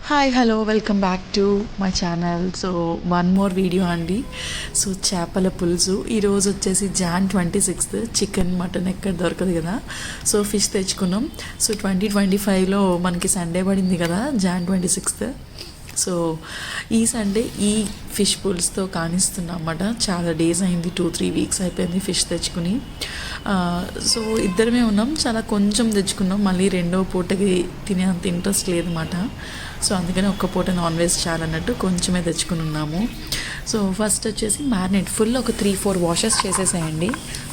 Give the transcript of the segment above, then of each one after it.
Hi hello welcome back to my channel. So one more video అండి. So చేపల పులుసు ఈరోజు వచ్చేసి జాన్ 26. చికెన్ మటన్ ఎక్కడ దొరకదు కదా, సో ఫిష్ తెచ్చుకున్నాం. సో 2025లో మనకి సండే పడింది కదా, జాన్ 26. సో ఈ సండే ఈ ఫిష్ పులుసుతో కానిస్తున్నాం అన్నమాట. చాలా డేస్ అయింది, 2-3 వీక్స్ అయిపోయింది ఫిష్ తెచ్చుకుని. సో ఇద్దరమే ఉన్నాం, చాలా కొంచెం తెచ్చుకున్నాం. మళ్ళీ రెండో పూటకి తినే అంత ఇంట్రెస్ట్ లేదన్నమాట. సో అందుకని ఒక్క పూట నాన్ వెజ్ చాలన్నట్టు కొంచెమే తెచ్చుకుని ఉన్నాము. సో ఫస్ట్ వచ్చేసి మ్యారినేట్ ఫుల్ ఒక 3-4 వాషెస్ చేసేసేయండి.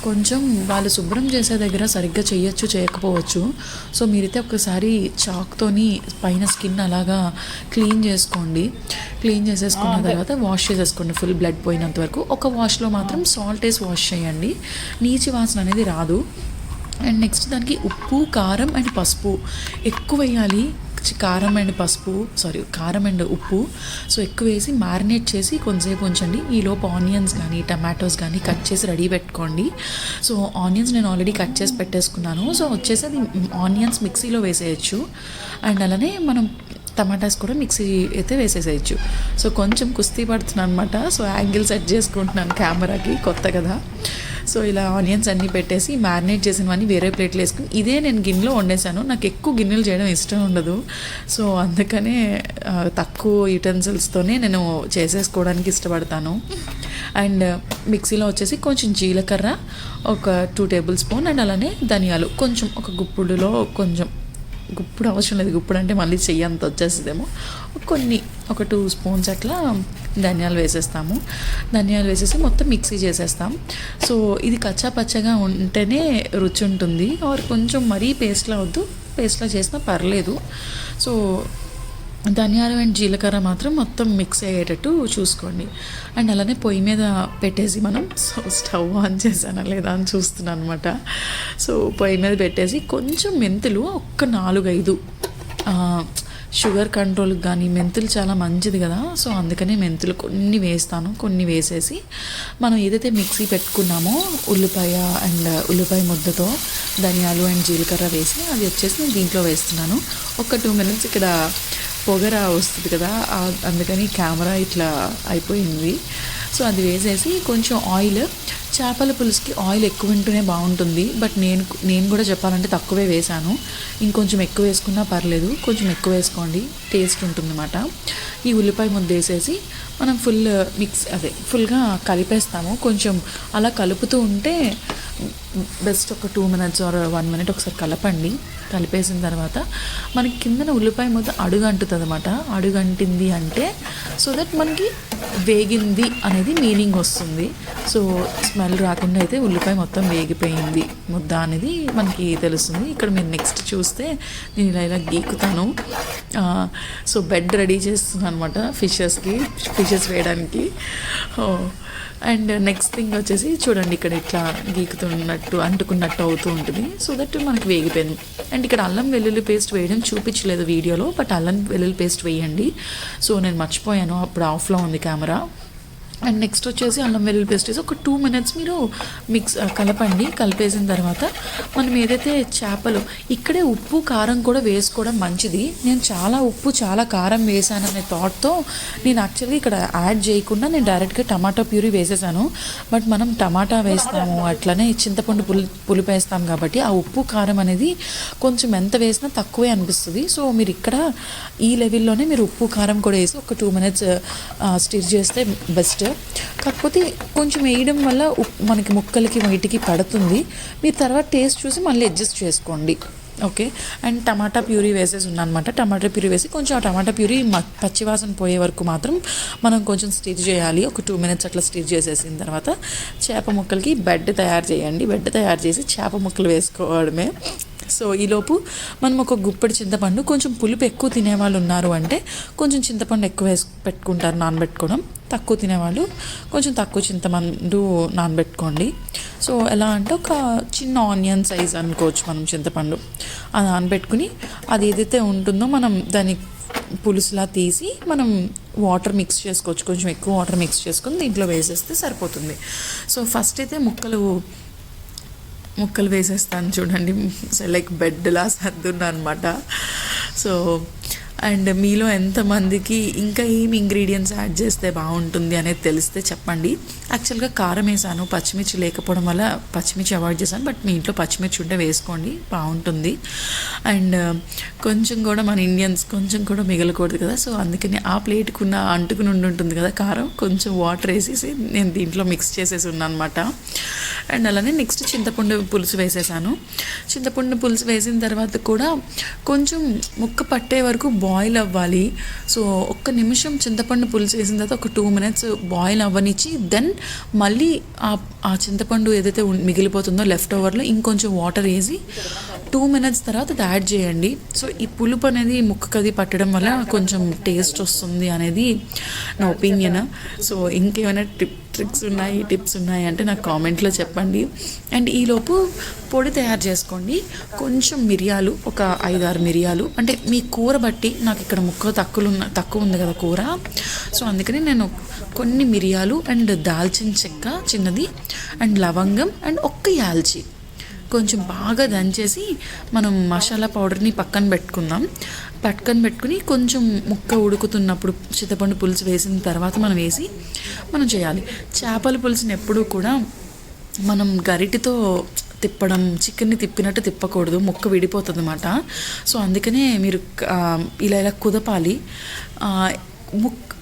కొంచెం వాళ్ళు శుభ్రం చేసే దగ్గర సరిగ్గా చేయొచ్చు చేయకపోవచ్చు. సో మీరైతే ఒకసారి చాక్తోని పైన స్కిన్ అలాగా క్లీన్ చేసుకోండి. క్లీన్ చేసేసుకున్న తర్వాత వాష్ చేసేసుకోండి ఫుల్ బ్లడ్ పోయినంత వరకు. ఒక వాష్లో మాత్రం సాల్ట్ వేసి వాష్ చేయండి, నీచి వాసన అనేది రాదు. అండ్ నెక్స్ట్ దానికి ఉప్పు, కారం అండ్ పసుపు ఎక్కువ వేయాలి. కారం అండ్ ఉప్పు సో ఎక్కువ వేసి మ్యారినేట్ చేసి కొంతసేపు ఉంచండి. ఈలోపు ఆనియన్స్ కానీ టమాటోస్ కానీ కట్ చేసి రెడీ పెట్టుకోండి. సో ఆనియన్స్ నేను ఆల్రెడీ కట్ చేసి పెట్టేసుకున్నాను. సో వచ్చేసి అది ఆనియన్స్ మిక్సీలో వేసేయచ్చు. అండ్ అలానే మనం టమాటాస్ కూడా మిక్సీ అయితే వేసేసేయచ్చు. సో కొంచెం కుస్తీ పడుతున్నాను అనమాట. సో యాంగిల్ సెట్ చేసుకుంటున్నాను కెమెరాకి, కొత్త కదా. సో ఇలా ఆనియన్స్ అన్నీ పెట్టేసి మ్యారినేట్ చేసినవన్నీ వేరే ప్లేట్లు వేసుకుని ఇదే నేను గిన్నెలో వండేసాను. నాకు ఎక్కువ గిన్నెలు చేయడం ఇష్టం ఉండదు. సో అందుకనే తక్కువ యుటెన్సిల్స్తోనే నేను చేసేసుకోవడానికి ఇష్టపడతాను. అండ్ మిక్సీలో వచ్చేసి కొంచెం జీలకర్ర, ఒక 2 టేబుల్ స్పూన్, అండ్ అలానే ధనియాలు కొంచెం, ఒక గుప్పుడు అవసరం లేదు. గుప్పుడు అంటే మళ్ళీ చెయ్యి అంత వచ్చేస్తుందేమో. ఒక 2 స్పూన్స్ అట్లా ధనియాలు వేసేస్తాము. ధనియాలు వేసేసి మొత్తం మిక్సీ చేసేస్తాం. సో ఇది కచ్చా పచ్చగా ఉంటేనే రుచి ఉంటుంది. ఆర్ కొంచెం మరీ పేస్ట్లా వద్దు, పేస్ట్లా చేసినా పర్లేదు. సో ధనియాలు అండ్ జీలకర్ర మాత్రం మొత్తం మిక్స్ అయ్యేటట్టు చూసుకోండి. అండ్ అలానే పొయ్యి మీద పెట్టేసి మనం స్టవ్ ఆన్ చేశానా లేదా అని చూస్తున్నాను అనమాట. సో పొయ్యి మీద పెట్టేసి కొంచెం మెంతులు, ఒక్క 4-5 షుగర్ కంట్రోల్కి కానీ మెంతులు చాలా మంచిది కదా. సో అందుకనే మెంతులు కొన్ని వేస్తాను. కొన్ని వేసేసి మనం ఏదైతే మిక్సీ పెట్టుకున్నామో ఉల్లిపాయ ముద్దతో ధనియాలు అండ్ జీలకర్ర వేసి అది వచ్చేసి నేను దీంట్లో వేస్తున్నాను. ఒక 2 మినిట్స్ ఇక్కడ పొగర వస్తుంది కదా, అందుకని కెమెరా ఇట్లా అయిపోయింది. సో అది వేసేసి కొంచెం ఆయిల్, చేపల పులుసుకి ఆయిల్ ఎక్కువ ఉంటేనే బాగుంటుంది. బట్ నేను కూడా చెప్పాలంటే తక్కువే వేసాను. ఇంకొంచెం ఎక్కువ వేసుకున్నా పర్లేదు, కొంచెం ఎక్కువ వేసుకోండి, టేస్ట్ ఉంటుందన్నమాట. ఈ ఉల్లిపాయ ముద్ద వేసేసి మనం ఫుల్గా కలిపేస్తాము. కొంచెం అలా కలుపుతూ ఉంటే బెస్ట్. ఒక 2 మినిట్స్ ఆర్ 1 మినిట్ ఒకసారి కలపండి. కలిపేసిన తర్వాత మనకి కిందన ఉల్లిపాయ ముద్ద అడుగంటుతుంది అన్నమాట. అడుగంటింది అంటే సో దట్ మనకి వేగింది అనేది మీనింగ్ వస్తుంది. సో స్మెల్ రాకుండా అయితే ఉల్లిపాయ మొత్తం వేగిపోయింది ముద్ద అనేది మనకి తెలుస్తుంది. ఇక్కడ మీరు నెక్స్ట్ చూస్తే నేను ఇలా గీకుతాను. సో బెడ్ రెడీ చేస్తున్నాను అనమాట ఫిషెస్ వేయడానికి. అండ్ నెక్స్ట్ థింగ్ వచ్చేసి చూడండి, ఇక్కడ ఇట్లా గీకుతున్నట్టు అంటుకున్నట్టు అవుతూ ఉంటుంది. సో దట్ మనకి వేగిపోయింది. అండ్ ఇక్కడ అల్లం వెల్లుల్లి పేస్ట్ వేయడం చూపించలేదు వీడియోలో, బట్ అల్లం వెల్లుల్లి పేస్ట్ వేయండి. సో నేను మర్చిపోయాను, అప్పుడు ఆఫ్లో ఉంది కెమెరా. అండ్ నెక్స్ట్ వచ్చేసి అల్లం వెల్లుల్లి పేస్ట్ వేసి ఒక 2 మినిట్స్ మీరు కలపండి. కలిపేసిన తర్వాత మనం ఏదైతే చేపలు, ఇక్కడే ఉప్పు కారం కూడా వేసుకోవడం మంచిది. నేను చాలా ఉప్పు చాలా కారం వేసాననే థాట్తో నేను యాక్చువల్గా ఇక్కడ యాడ్ చేయకుండా నేను డైరెక్ట్గా టమాటా ప్యూరీ వేసేసాను. బట్ మనం టమాటా వేస్తాము, అట్లనే చింతపండు పులుపు వేస్తాం కాబట్టి ఆ ఉప్పు కారం అనేది కొంచెం ఎంత వేసినా తక్కువే అనిపిస్తుంది. సో మీరు ఇక్కడ ఈ లెవెల్లోనే మీరు ఉప్పు కారం కూడా వేసి ఒక 2 మినిట్స్ స్టిర్ చేస్తే బెస్ట్. కాకపోతే కొంచెం వేయడం వల్ల మనకి ముక్కలకి వైటికి పడుతుంది. మీరు తర్వాత టేస్ట్ చూసి మళ్ళీ అడ్జస్ట్ చేసుకోండి. ఓకే. అండ్ టమాటా ప్యూరీ వేసేసి ఉన్నానమాట. టమాటా ప్యూరీ వేసి కొంచెం ఆ టమాటా ప్యూరీ పచ్చివాసన పోయే వరకు మాత్రం మనం కొంచెం స్టిర్ చేయాలి. ఒక 2 మినిట్స్ అట్లా స్టిర్ చేసేసిన తర్వాత చేప ముక్కలకి బెడ్ తయారు చేయండి. బెడ్ తయారు చేసి చేప ముక్కలు వేసుకోవడమే. సో ఈలోపు మనం ఒక గుప్పెడు చింతపండు, కొంచెం పులుపు ఎక్కువ తినేవాళ్ళు ఉన్నారు అంటే కొంచెం చింతపండు ఎక్కువ వేసి పెట్టుకుంటారు నానబెట్టుకోవడం. తక్కువ తినేవాళ్ళు కొంచెం తక్కువ చింతపండు నానబెట్టుకోండి. సో ఎలా అంటే ఒక చిన్న ఆనియన్ సైజ్ అనుకోవచ్చు మనం చింతపండు. అది నానబెట్టుకుని అది ఏదైతే ఉంటుందో మనం దాన్ని పులుసులా తీసి మనం వాటర్ మిక్స్ చేసుకోవచ్చు. కొంచెం ఎక్కువ వాటర్ మిక్స్ చేసుకొని దీంట్లో వేసేస్తే సరిపోతుంది. సో ఫస్ట్ అయితే ముక్కలు వేసేస్తాను చూడండి. లైక్ బెడ్లా సర్దున్నా అనమాట. సో అండ్ మీలో ఎంతమందికి ఇంకా ఏం ఇంగ్రీడియంట్స్ యాడ్ చేస్తే బాగుంటుంది అనేది తెలిస్తే చెప్పండి. యాక్చువల్గా కారం వేసాను, పచ్చిమిర్చి లేకపోవడం వల్ల పచ్చిమిర్చి అవాయిడ్ చేశాను. బట్ మీ ఇంట్లో పచ్చిమిర్చి ఉంటే వేసుకోండి, బాగుంటుంది. అండ్ కొంచెం కూడా మన ఇండియన్స్ కొంచెం కూడా మిగలకూడదు కదా, సో అందుకని ఆ ప్లేట్కున్న అంటుకుని ఉంటుంది కదా కారం, కొంచెం వాటర్ వేసేసి నేను దీంట్లో మిక్స్ చేసేసి ఉన్నాను అనమాట. అండ్ అలానే నెక్స్ట్ చింతపండు పులుసు వేసేసాను. చింతపండు పులుసు వేసిన తర్వాత కూడా కొంచెం ముక్క పట్టే వరకు బాయిల్ అవ్వాలి. సో ఒక్క నిమిషం చింతపండు పులుసు వేసిన తర్వాత ఒక 2 minutes బాయిల్ అవ్వనిచ్చి దెన్ మళ్ళీ ఆ చింతపండు ఏదైతే మిగిలిపోతుందో లెఫ్ట్ ఓవర్లో ఇంకొంచెం వాటర్ వేసి 2 minutes తర్వాత అది యాడ్ చేయండి. సో ఈ పులుపు అనేది ముక్కది పట్టడం వల్ల కొంచెం టేస్ట్ వస్తుంది అనేది నా ఒపీనియన్. సో ఇంకేమైనా టిప్స్ ఉన్నాయి అంటే నాకు కామెంట్లో చెప్పండి. అండ్ ఈలోపు పొడి తయారు చేసుకోండి. కొంచెం మిరియాలు, ఒక 5-6 మిరియాలు, అంటే మీ కూర బట్టి, నాకు ఇక్కడ ముక్క తక్కువ ఉంది కదా కూర, సో అందుకని నేను కొన్ని మిరియాలు అండ్ దాల్చిన చెక్క చిన్నది అండ్ లవంగం అండ్ ఒక్క యాల్చి కొంచెం బాగా దంచేసి మనం మసాలా పౌడర్ని పక్కన పెట్టుకుని కొంచెం ముక్క ఉడుకుతున్నప్పుడు చింతపండు పులుసు వేసిన తర్వాత మనం చేయాలి. చేపల పులుసుని ఎప్పుడూ కూడా మనం గరిటితో తిప్పడం, చికెన్ని తిప్పినట్టు తిప్పకూడదు, ముక్క విడిపోతుంది అన్నమాట. సో అందుకనే మీరు ఇలా కుదపాలి.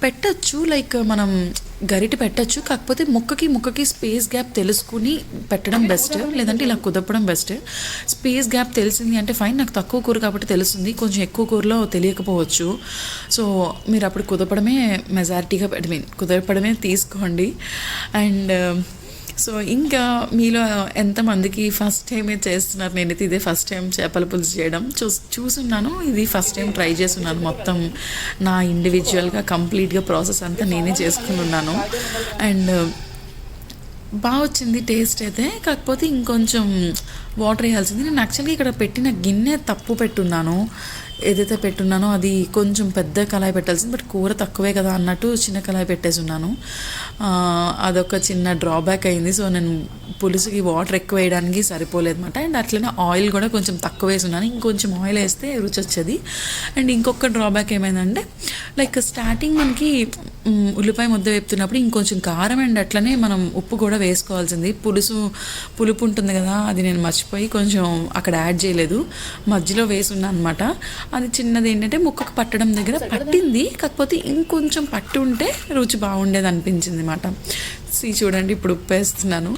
పెట్టచ్చు, లైక్ మనం గరిటె పెట్టచ్చు, కాకపోతే ముక్కకి స్పేస్ గ్యాప్ తెలుసుకుని పెట్టడం బెస్ట్, లేదంటే ఇలా కుదపడం బెస్ట్. స్పేస్ గ్యాప్ తెలిసింది అంటే ఫైన్, నాకు తక్కువ కూర కాబట్టి తెలుస్తుంది, కొంచెం ఎక్కువ కూరలో తెలియకపోవచ్చు. సో మీరు అప్పుడు కుదపడమే తీసుకోండి. అండ్ సో ఇంకా మీలో ఎంతమందికి ఫస్ట్ టైమే చేస్తున్నారు? నేనైతే ఇదే ఫస్ట్ టైం చేపల పులుసు చేయడం చూసున్నాను, ఇది ఫస్ట్ టైం ట్రై చేస్తున్నాను. మొత్తం నా ఇండివిజువల్గా కంప్లీట్గా ప్రాసెస్ అంతా నేనే చేసుకుని ఉన్నాను. అండ్ బాగా వచ్చింది టేస్ట్ అయితే, కాకపోతే ఇంకొంచెం వాటర్ వేయాల్సింది. నేను యాక్చువల్గా ఇక్కడ పెట్టిన గిన్నె తప్పు పెట్టున్నాను, ఏదైతే పెట్టున్నానో అది కొంచెం పెద్ద కళాయి పెట్టాల్సింది, బట్ కూర తక్కువే కదా అన్నట్టు చిన్న కళాయి పెట్టేసి ఉన్నాను. అదొక చిన్న డ్రాబ్యాక్ అయింది. సో నేను పులుసుకి వాటర్ ఎక్కువ వేయడానికి సరిపోలేదు అనమాట. అండ్ అట్లనే ఆయిల్ కూడా కొంచెం తక్కువ వేసి ఉన్నాను, ఇంకొంచెం ఆయిల్ వేస్తే రుచి వచ్చేది. అండ్ ఇంకొక డ్రాబ్యాక్ ఏమైందంటే, లైక్ స్టార్టింగ్ మనకి ఉల్లిపాయ ముద్ద వేపుతున్నప్పుడు ఇంకొంచెం కారం అండ్ అట్లనే మనం ఉప్పు కూడా వేసుకోవాల్సింది. పులుపు ఉంటుంది కదా, అది నేను మర్చిపోయి కొంచెం అక్కడ యాడ్ చేయలేదు, మధ్యలో వేసి ఉన్నాను అనమాట. అది చిన్నది ఏంటంటే ముక్కకు పట్టడం దగ్గర పట్టింది, కాకపోతే ఇంకొంచెం పట్టి ఉంటే రుచి బాగుండేది అనిపించింది అనమాట. చూడండి ఇప్పుడు ఉప్పు వేస్తున్నాను.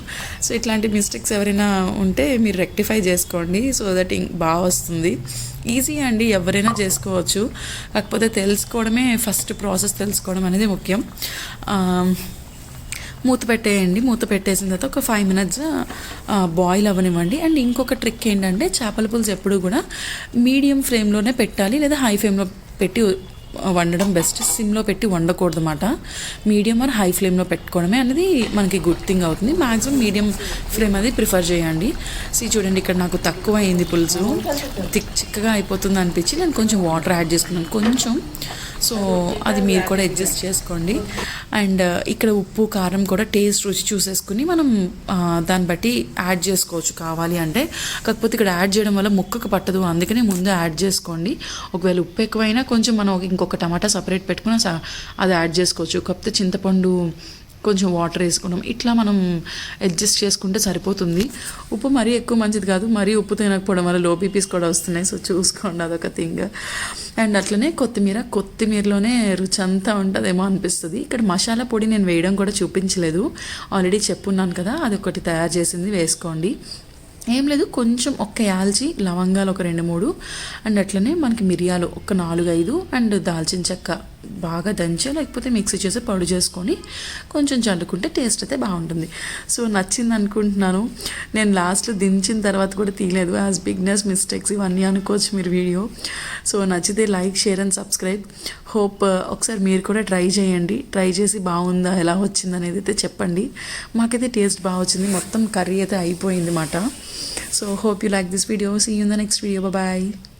సో ఇట్లాంటి మిస్టేక్స్ ఎవరైనా ఉంటే మీరు రెక్టిఫై చేసుకోండి, సో దట్ బాగా వస్తుంది. ఈజీ అండి, ఎవరైనా చేసుకోవచ్చు, కాకపోతే ఫస్ట్ ప్రాసెస్ తెలుసుకోవడం అనేది ముఖ్యం. మూత పెట్టేయండి. మూత పెట్టేసిన తర్వాత ఒక 5 minutes బాయిల్ అవ్వనివ్వండి. అండ్ ఇంకొక ట్రిక్ ఏంటంటే, చేపల పులుసు ఎప్పుడు కూడా మీడియం ఫ్లేమ్లోనే పెట్టాలి, లేదా హై ఫ్లేమ్లో పెట్టి వండడం బెస్ట్. సిమ్లో పెట్టి వండకూడదు అన్నమాట. మీడియం ఆర్ హై ఫ్లేమ్లో పెట్టుకోవడమే అనేది మనకి గుడ్ థింగ్ అవుతుంది. మ్యాక్సిమం మీడియం ఫ్లేమ్ అది ప్రిఫర్ చేయండి. చూడండి ఇక్కడ నాకు తక్కువ అయింది పులుసు, చిక్కగా అయిపోతుంది అనిపించి నేను కొంచెం వాటర్ యాడ్ చేసుకున్నాను కొంచెం. సో అది మీరు కూడా అడ్జస్ట్ చేసుకోండి. అండ్ ఇక్కడ ఉప్పు కారం కూడా రుచి చూసేసుకుని మనం దాన్ని బట్టి యాడ్ చేసుకోవచ్చు కావాలి అంటే. కాకపోతే ఇక్కడ యాడ్ చేయడం వల్ల ముక్కకు పట్టదు, అందుకనే ముందు యాడ్ చేసుకోండి. ఒకవేళ ఉప్పు ఎక్కువైనా కొంచెం మనం ఇంకొక టమాటా సపరేట్ పెట్టుకుని అది యాడ్ చేసుకోవచ్చు. కాకపోతే చింతపండు కొంచెం వాటర్ వేసుకోవడం ఇట్లా మనం అడ్జస్ట్ చేసుకుంటే సరిపోతుంది. ఉప్పు మరీ ఎక్కువ మంచిది కాదు, మరీ ఉప్పు తినకపోవడం వల్ల లో బీపీస్ కూడా వస్తున్నాయి, సో చూసుకోండి, అదొక థింగ్. అండ్ అట్లనే కొత్తిమీరలోనే రుచి అంతా ఉంటుందేమో అనిపిస్తుంది. ఇక్కడ మసాలా పొడి నేను వేయడం కూడా చూపించలేదు, ఆల్రెడీ చెప్పున్నాను కదా, అదొకటి తయారు చేసింది వేసుకోండి. ఏం లేదు, కొంచెం ఒక్క యాల్చి, లవంగాలు ఒక 2-3, అండ్ అట్లనే మనకి మిరియాలు ఒక 4-5, అండ్ దాల్చిన చెక్క బాగా దంచి లేకపోతే మిక్సీ చేసి పొడి చేసుకొని కొంచెం చల్లుకుంటే టేస్ట్ అయితే బాగుంటుంది. సో నచ్చింది అనుకుంటున్నాను. నేను లాస్ట్లో దించిన తర్వాత కూడా తీయలేదు, యాజ్ బిగ్నెస్ మిస్టేక్స్ ఇవన్నీ అనుకోవచ్చు మీరు వీడియో. సో నచ్చితే like, share and subscribe. Hope ఒకసారి మీరు కూడా ట్రై చేయండి, ట్రై చేసి బాగుందా ఎలా వచ్చింది అనేది అయితే చెప్పండి. మాకైతే టేస్ట్ బాగా వచ్చింది, మొత్తం కర్రీ అయితే అయిపోయింది అన్నమాట. So hope you like this video. See you in the next video. Bye bye.